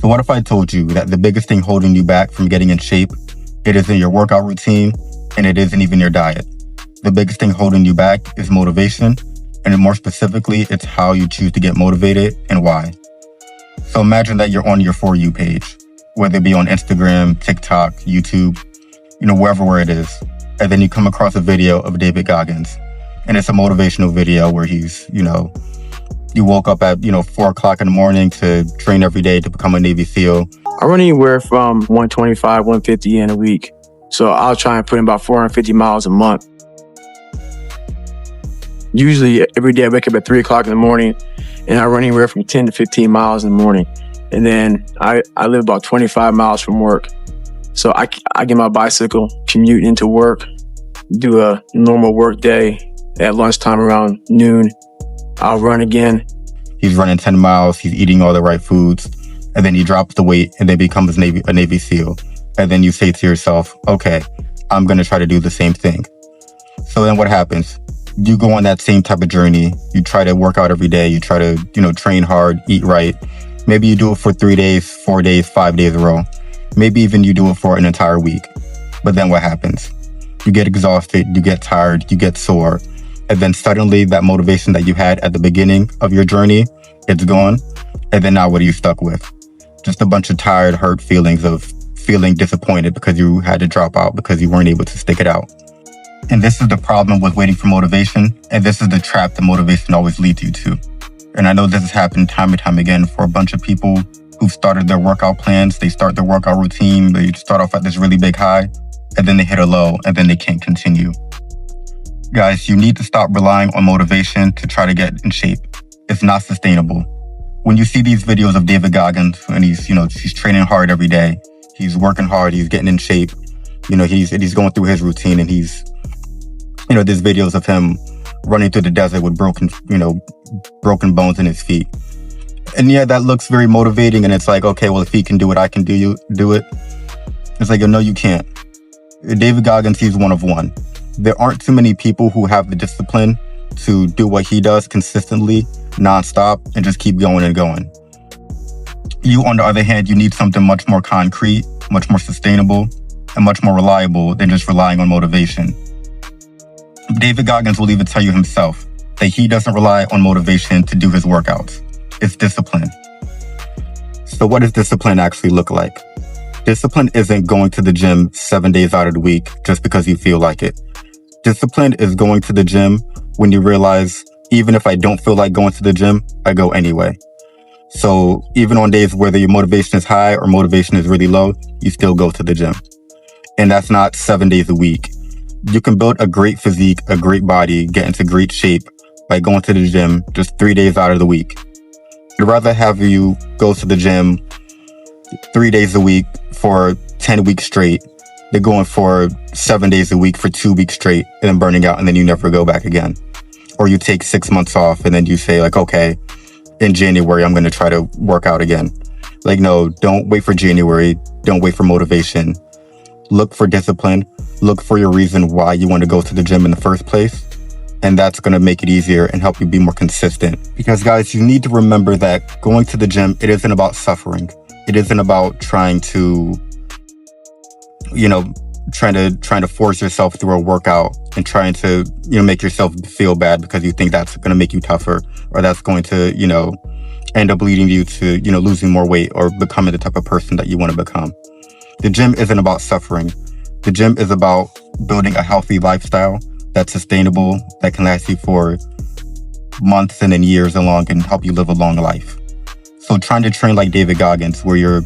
So what if I told you that the biggest thing holding you back from getting in shape, it isn't your workout routine and it isn't even your diet. The biggest thing holding you back is motivation, and more specifically, it's how you choose to get motivated and why. So imagine that you're on your For You page, whether it be on Instagram, TikTok, YouTube, wherever it is. And then you come across a video of David Goggins. And it's a motivational video where he's, you woke up at, 4 o'clock in the morning to train every day to become a Navy SEAL. I run anywhere from 125, 150 in a week. So I'll try and put in about 450 miles a month. Usually every day I wake up at 3 o'clock in the morning and I run anywhere from 10 to 15 miles in the morning. And then I live about 25 miles from work. So I get my bicycle, commute into work, do a normal work day. At lunchtime around noon, I'll run again. He's running 10 miles, he's eating all the right foods, and then he drops the weight and then becomes a Navy SEAL. And then you say to yourself, okay, I'm going to try to do the same thing. So then what happens? You go on that same type of journey. You try to work out every day. You try to, train hard, eat right. Maybe you do it for 3 days, 4 days, 5 days in a row. Maybe even you do it for an entire week. But then what happens? You get exhausted, you get tired, you get sore. And then suddenly that motivation that you had at the beginning of your journey, it's gone. And then now what are you stuck with? Just a bunch of tired, hurt feelings of feeling disappointed because you had to drop out because you weren't able to stick it out. And this is the problem with waiting for motivation. And this is the trap that motivation always leads you to. And I know this has happened time and time again for a bunch of people who've started their workout plans. They start their workout routine. They start off at this really big high, and then they hit a low, and then they can't continue. Guys, you need to stop relying on motivation to try to get in shape. It's not sustainable. When you see these videos of David Goggins, and he's training hard every day, he's working hard, he's getting in shape, he's going through his routine, and there's videos of him running through the desert with broken bones in his feet. And yeah, that looks very motivating, and it's like, okay, well, if he can do it, I can do it. It's like, no, you can't. David Goggins, he's one of one. There aren't too many people who have the discipline to do what he does consistently, nonstop, and just keep going and going. You, on the other hand, you need something much more concrete, much more sustainable, and much more reliable than just relying on motivation. David Goggins will even tell you himself that he doesn't rely on motivation to do his workouts. It's discipline. So what does discipline actually look like? Discipline isn't going to the gym 7 days out of the week just because you feel like it. Discipline is going to the gym when you realize, even if I don't feel like going to the gym, I go anyway. So even on days whether your motivation is high or motivation is really low, you still go to the gym. And that's not 7 days a week. You can build a great physique, a great body, get into great shape by going to the gym just 3 days out of the week. I'd rather have you go to the gym 3 days a week for 10 weeks straight than going for 7 days a week for 2 weeks straight and then burning out and then you never go back again. Or you take 6 months off and then you say like, okay, in January, I'm going to try to work out again. Like, no, don't wait for January. Don't wait for motivation. Look for discipline. Look for your reason why you want to go to the gym in the first place. And that's going to make it easier and help you be more consistent. Because guys, you need to remember that going to the gym, it isn't about suffering. It isn't about trying to trying to force yourself through a workout and trying to, make yourself feel bad because you think that's going to make you tougher or that's going to, end up leading you to, losing more weight or becoming the type of person that you want to become. The gym isn't about suffering. The gym is about building a healthy lifestyle that's sustainable, that can last you for months and then years along and help you live a long life. So trying to train like David Goggins, where you're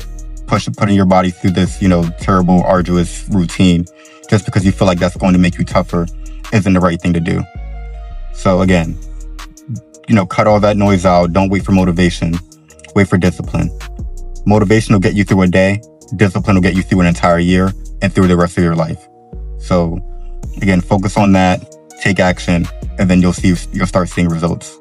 putting your body through this, terrible, arduous routine just because you feel like that's going to make you tougher isn't the right thing to do. So again, cut all that noise out. Don't wait for motivation. Wait for discipline. Motivation will get you through a day. Discipline will get you through an entire year and through the rest of your life. So again, focus on that, take action, and then you'll start seeing results.